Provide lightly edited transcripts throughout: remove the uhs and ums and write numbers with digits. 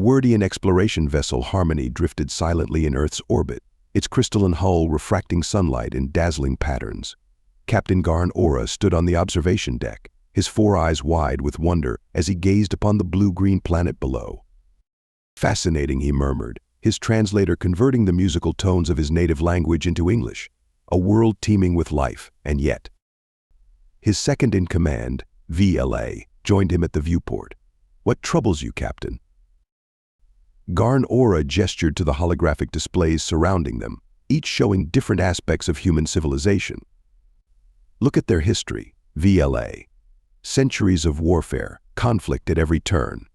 Wordian exploration vessel Harmony drifted silently in Earth's orbit, its crystalline hull refracting sunlight in dazzling patterns. Captain Garn Ora stood on the observation deck, his 4 eyes wide with wonder as he gazed upon the blue-green planet below. "Fascinating," he murmured, his translator converting the musical tones of his native language into English. A world teeming with life, and yet. His second-in-command, VLA, joined him at the viewport. "What troubles you, Captain?" Garn Ora gestured to the holographic displays surrounding them, each showing different aspects of human civilization. "Look at their history, VLA. Centuries of warfare, conflict at every turn.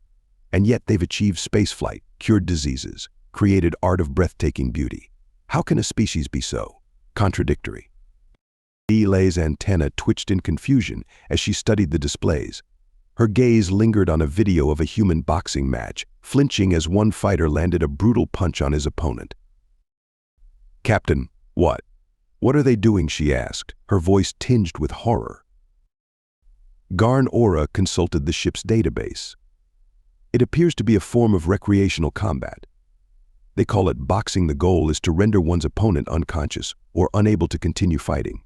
And yet they've achieved spaceflight, cured diseases, created art of breathtaking beauty. How can a species be so contradictory?" VLA's antenna twitched in confusion as she studied the displays. Her gaze lingered on a video of a human boxing match, flinching as one fighter landed a brutal punch on his opponent. "Captain, what? What are they doing?" she asked, her voice tinged with horror. Garn Ora consulted the ship's database. "It appears to be a form of recreational combat. They call it boxing. The goal is to render one's opponent unconscious or unable to continue fighting."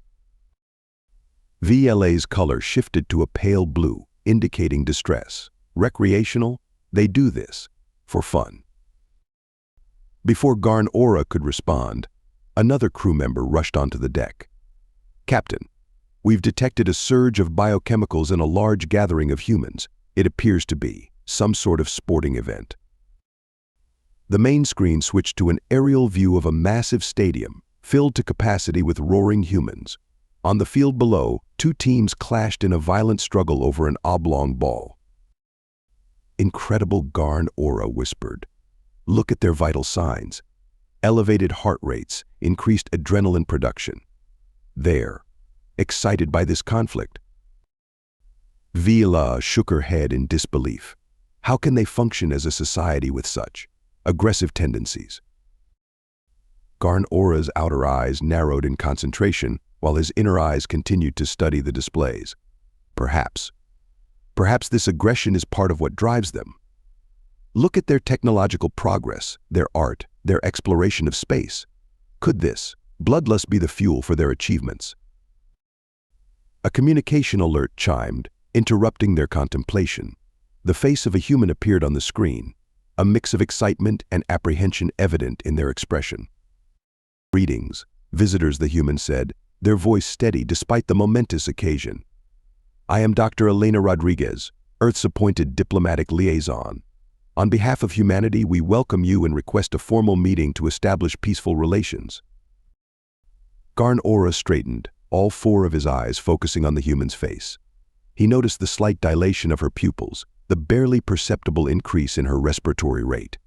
VLA's color shifted to a pale blue, indicating distress. "Recreational? They do this for fun." Before Garn Ora could respond, another crew member rushed onto the deck. "Captain, we've detected a surge of biochemicals in a large gathering of humans. It appears to be some sort of sporting event." The main screen switched to an aerial view of a massive stadium, filled to capacity with roaring humans. On the field below, 2 teams clashed in a violent struggle over an oblong ball. "Incredible," Garn Ora whispered. "Look at their vital signs. Elevated heart rates, increased adrenaline production. They're excited by this conflict." Vila shook her head in disbelief. How can they function as a society with such aggressive tendencies? Garn Ora's outer eyes narrowed in concentration, while his inner eyes continued to study the displays. Perhaps this aggression is part of what drives them. Look at their technological progress, their art, their exploration of space. Could this bloodlust be the fuel for their achievements? A communication alert chimed, interrupting their contemplation. The face of a human appeared on the screen, a mix of excitement and apprehension evident in their expression. "Greetings, visitors," the human said, their voice steady despite the momentous occasion. "I am Dr. Elena Rodriguez, Earth's appointed diplomatic liaison. On behalf of humanity, we welcome you and request a formal meeting to establish peaceful relations." Garn Ora straightened, all 4 of his eyes focusing on the human's face. He noticed the slight dilation of her pupils, the barely perceptible increase in her respiratory rate.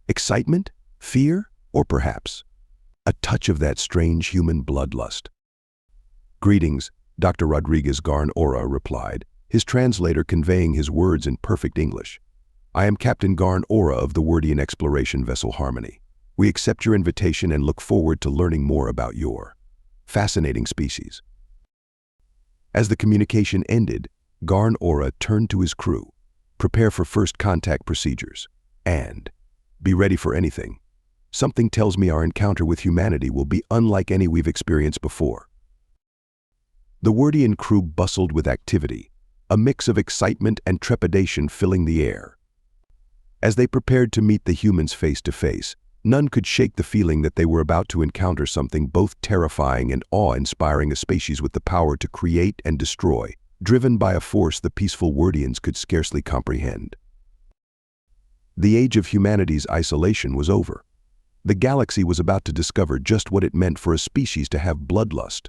Excitement? Fear? Or perhaps a touch of that strange human bloodlust? "Greetings, Dr. Rodriguez," Garn Ora replied, his translator conveying his words in perfect English. "I am Captain Garn Ora of the Wordian exploration vessel Harmony. We accept your invitation and look forward to learning more about your fascinating species." As the communication ended, Garn Ora turned to his crew. "Prepare for first contact procedures. And be ready for anything. Something tells me our encounter with humanity will be unlike any we've experienced before." The Wordian crew bustled with activity, a mix of excitement and trepidation filling the air. As they prepared to meet the humans face to face, none could shake the feeling that they were about to encounter something both terrifying and awe-inspiring, a species with the power to create and destroy, driven by a force the peaceful Wordians could scarcely comprehend. The age of humanity's isolation was over. The galaxy was about to discover just what it meant for a species to have bloodlust.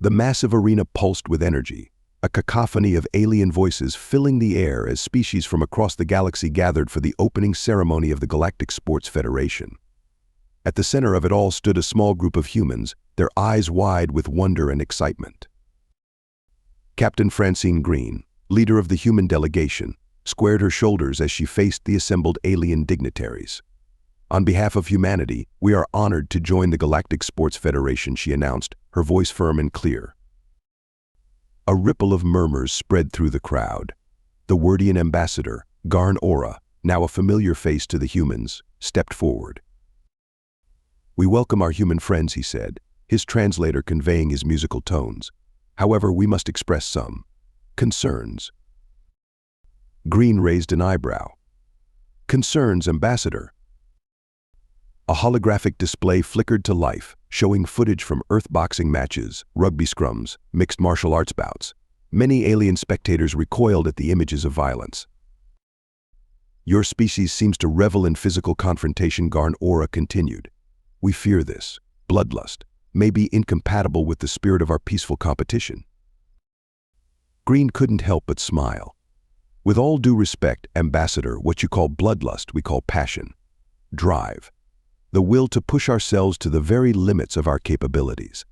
The massive arena pulsed with energy, a cacophony of alien voices filling the air as species from across the galaxy gathered for the opening ceremony of the Galactic Sports Federation. At the center of it all stood a small group of humans, their eyes wide with wonder and excitement. Captain Francine Green, leader of the human delegation, squared her shoulders as she faced the assembled alien dignitaries. "On behalf of humanity, we are honored to join the Galactic Sports Federation," she announced, her voice firm and clear. A ripple of murmurs spread through the crowd. The Wordian ambassador, Garn Ora, now a familiar face to the humans, stepped forward. "We welcome our human friends," he said, his translator conveying his musical tones. "However, we must express some concerns." Green raised an eyebrow. "Concerns, Ambassador?" A holographic display flickered to life, showing footage from Earth boxing matches, rugby scrums, mixed martial arts bouts. Many alien spectators recoiled at the images of violence. "Your species seems to revel in physical confrontation," Garn Aura continued. "We fear this bloodlust may be incompatible with the spirit of our peaceful competition." Green couldn't help but smile. "With all due respect, Ambassador, what you call bloodlust we call passion, drive, the will to push ourselves to the very limits of our capabilities."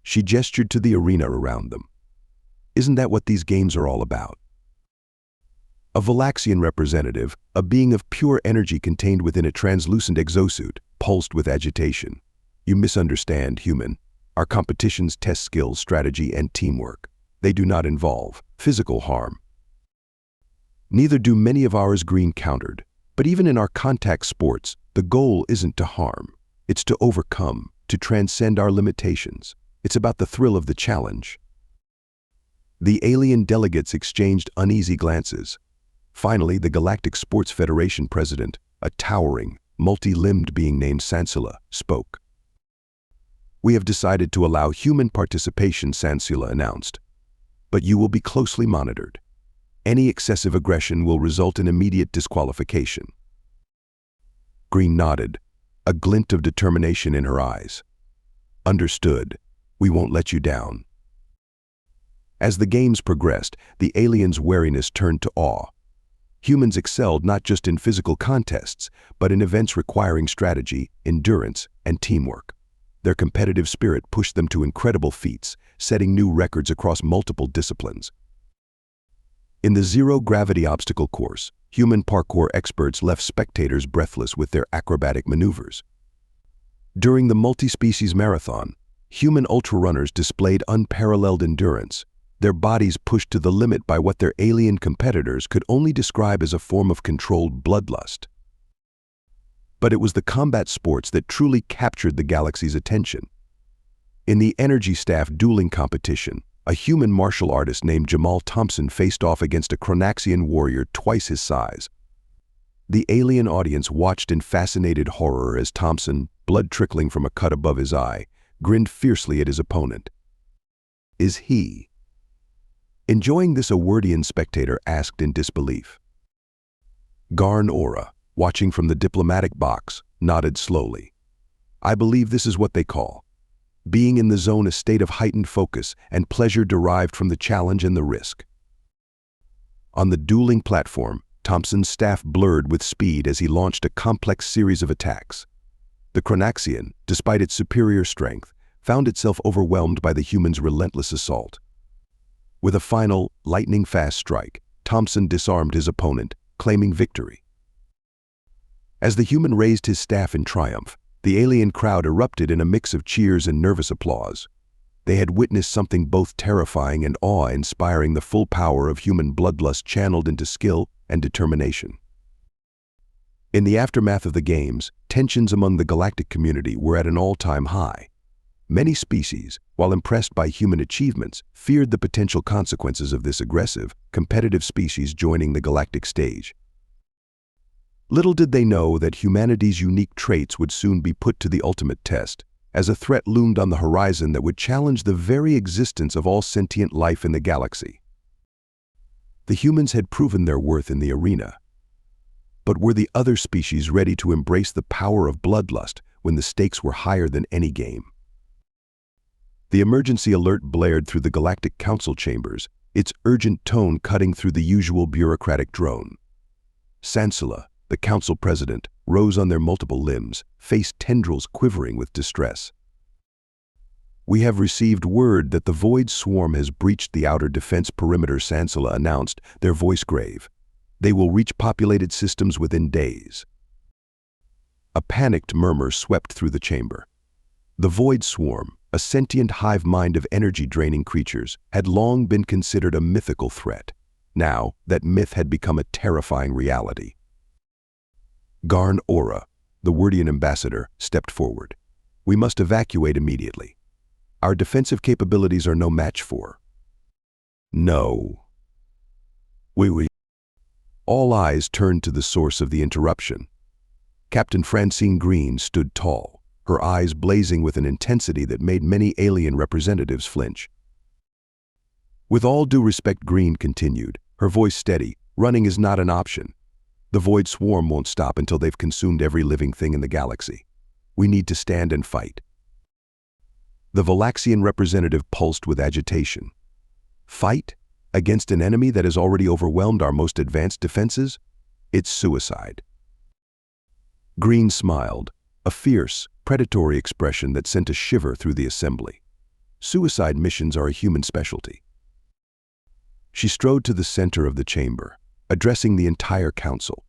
She gestured to the arena around them. "Isn't that what these games are all about?" A Valaxian representative, a being of pure energy contained within a translucent exosuit, pulsed with agitation. "You misunderstand, human. Our competitions test skills, strategy, and teamwork. They do not involve physical harm." "Neither do many of ours," Green countered. "But even in our contact sports, the goal isn't to harm. It's to overcome, to transcend our limitations. It's about the thrill of the challenge." The alien delegates exchanged uneasy glances. Finally, the Galactic Sports Federation president, a towering, multi-limbed being named Sansula, spoke. "We have decided to allow human participation," Sansula announced. "But you will be closely monitored. Any excessive aggression will result in immediate disqualification." Green nodded, a glint of determination in her eyes. "Understood. We won't let you down." As the games progressed, the aliens' wariness turned to awe. Humans excelled not just in physical contests, but in events requiring strategy, endurance, and teamwork. Their competitive spirit pushed them to incredible feats, setting new records across multiple disciplines. In the zero-gravity obstacle course, human parkour experts left spectators breathless with their acrobatic maneuvers. During the multi-species marathon, human ultrarunners displayed unparalleled endurance, their bodies pushed to the limit by what their alien competitors could only describe as a form of controlled bloodlust. But it was the combat sports that truly captured the galaxy's attention. In the Energy Staff dueling competition, a human martial artist named Jamal Thompson faced off against a Cronaxian warrior twice his size. The alien audience watched in fascinated horror as Thompson, blood trickling from a cut above his eye, grinned fiercely at his opponent. "Is he enjoying this?" a Wordian spectator asked in disbelief. Garn Aura, watching from the diplomatic box, nodded slowly. "I believe this is what they call being in the zone, a state of heightened focus and pleasure derived from the challenge and the risk." On the dueling platform, Thompson's staff blurred with speed as he launched a complex series of attacks. The Cronaxian, despite its superior strength, found itself overwhelmed by the human's relentless assault. With a final, lightning-fast strike, Thompson disarmed his opponent, claiming victory. As the human raised his staff in triumph, the alien crowd erupted in a mix of cheers and nervous applause. They had witnessed something both terrifying and awe-inspiring, the full power of human bloodlust channeled into skill and determination. In the aftermath of the games, tensions among the galactic community were at an all-time high. Many species, while impressed by human achievements, feared the potential consequences of this aggressive, competitive species joining the galactic stage. Little did they know that humanity's unique traits would soon be put to the ultimate test, as a threat loomed on the horizon that would challenge the very existence of all sentient life in the galaxy. The humans had proven their worth in the arena. But were the other species ready to embrace the power of bloodlust when the stakes were higher than any game? The emergency alert blared through the Galactic Council chambers, its urgent tone cutting through the usual bureaucratic drone. Sansula, the council president, rose on their multiple limbs, face tendrils quivering with distress. "We have received word that the Void Swarm has breached the outer defense perimeter," Sansula announced, their voice grave. "They will reach populated systems within days." A panicked murmur swept through the chamber. The Void Swarm, a sentient hive mind of energy-draining creatures, had long been considered a mythical threat. Now, that myth had become a terrifying reality. Garn Aura, the Wordian ambassador, stepped forward. We must evacuate immediately. Our defensive capabilities are no match for. No. We. All eyes turned to the source of the interruption. Captain Francine Green stood tall, her eyes blazing with an intensity that made many alien representatives flinch. With all due respect, Green continued, her voice steady, running is not an option. The Void Swarm won't stop until they've consumed every living thing in the galaxy. We need to stand and fight. The Valaxian representative pulsed with agitation. Fight? Against an enemy that has already overwhelmed our most advanced defenses? It's suicide. Green smiled, a fierce, predatory expression that sent a shiver through the assembly. Suicide missions are a human specialty. She strode to the center of the chamber, addressing the entire council.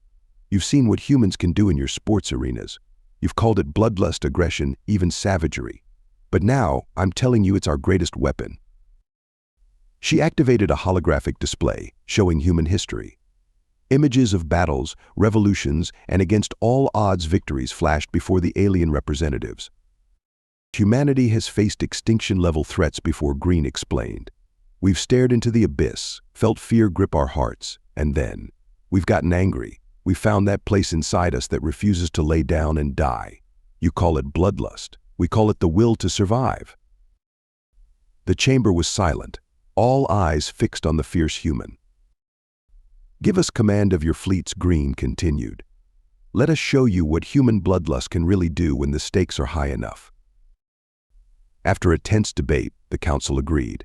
You've seen what humans can do in your sports arenas. You've called it bloodlust, aggression, even savagery. But now, I'm telling you it's our greatest weapon. She activated a holographic display, showing human history. Images of battles, revolutions, and against all odds victories flashed before the alien representatives. Humanity has faced extinction-level threats before, Green explained. We've stared into the abyss, felt fear grip our hearts, and then, we've gotten angry. We found that place inside us that refuses to lay down and die. You call it bloodlust. We call it the will to survive. The chamber was silent, all eyes fixed on the fierce human. Give us command of your fleets, Green continued. Let us show you what human bloodlust can really do when the stakes are high enough. After a tense debate, the council agreed.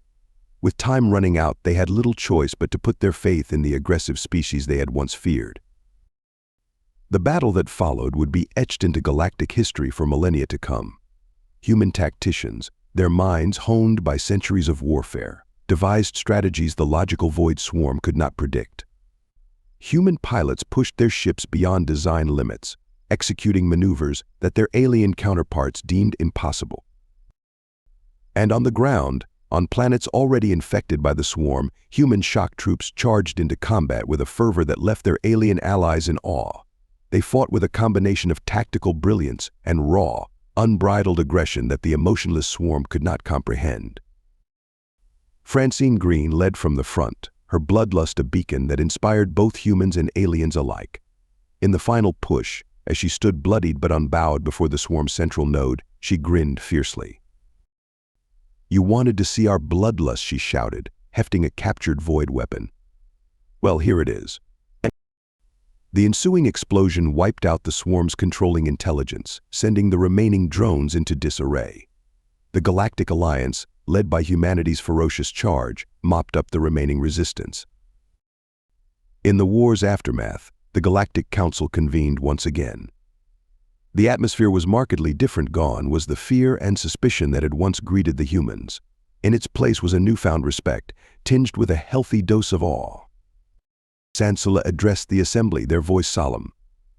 With time running out, they had little choice but to put their faith in the aggressive species they had once feared. The battle that followed would be etched into galactic history for millennia to come. Human tacticians, their minds honed by centuries of warfare, devised strategies the logical Void Swarm could not predict. Human pilots pushed their ships beyond design limits, executing maneuvers that their alien counterparts deemed impossible. And on the ground, on planets already infected by the swarm, human shock troops charged into combat with a fervor that left their alien allies in awe. They fought with a combination of tactical brilliance and raw, unbridled aggression that the emotionless swarm could not comprehend. Francine Green led from the front, her bloodlust a beacon that inspired both humans and aliens alike. In the final push, as she stood bloodied but unbowed before the swarm's central node, she grinned fiercely. You wanted to see our bloodlust, she shouted, hefting a captured void weapon. Well, here it is. The ensuing explosion wiped out the swarm's controlling intelligence, sending the remaining drones into disarray. The Galactic Alliance, led by humanity's ferocious charge, mopped up the remaining resistance. In the war's aftermath, the Galactic Council convened once again. The atmosphere was markedly different. Gone was the fear and suspicion that had once greeted the humans. In its place was a newfound respect, tinged with a healthy dose of awe. Sansula addressed the assembly, their voice solemn.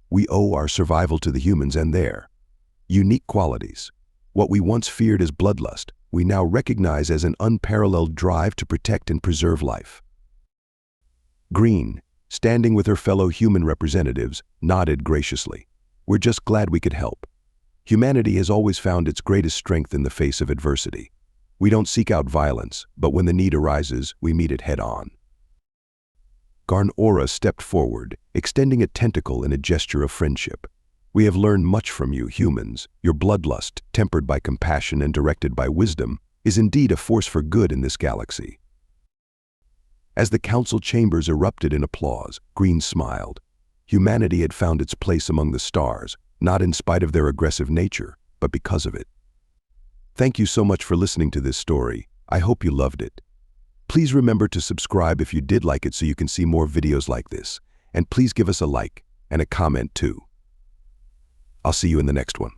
We owe our survival to the humans and their unique qualities. What we once feared as bloodlust, we now recognize as an unparalleled drive to protect and preserve life. Green, standing with her fellow human representatives, nodded graciously. We're just glad we could help. Humanity has always found its greatest strength in the face of adversity. We don't seek out violence, but when the need arises, we meet it head-on. Garn Aura stepped forward, extending a tentacle in a gesture of friendship. We have learned much from you, humans. Your bloodlust, tempered by compassion and directed by wisdom, is indeed a force for good in this galaxy. As the council chambers erupted in applause, Green smiled. Humanity had found its place among the stars, not in spite of their aggressive nature, but because of it. Thank you so much for listening to this story. I hope you loved it. Please remember to subscribe if you did like it so you can see more videos like this. And please give us a like and a comment too. I'll see you in the next one.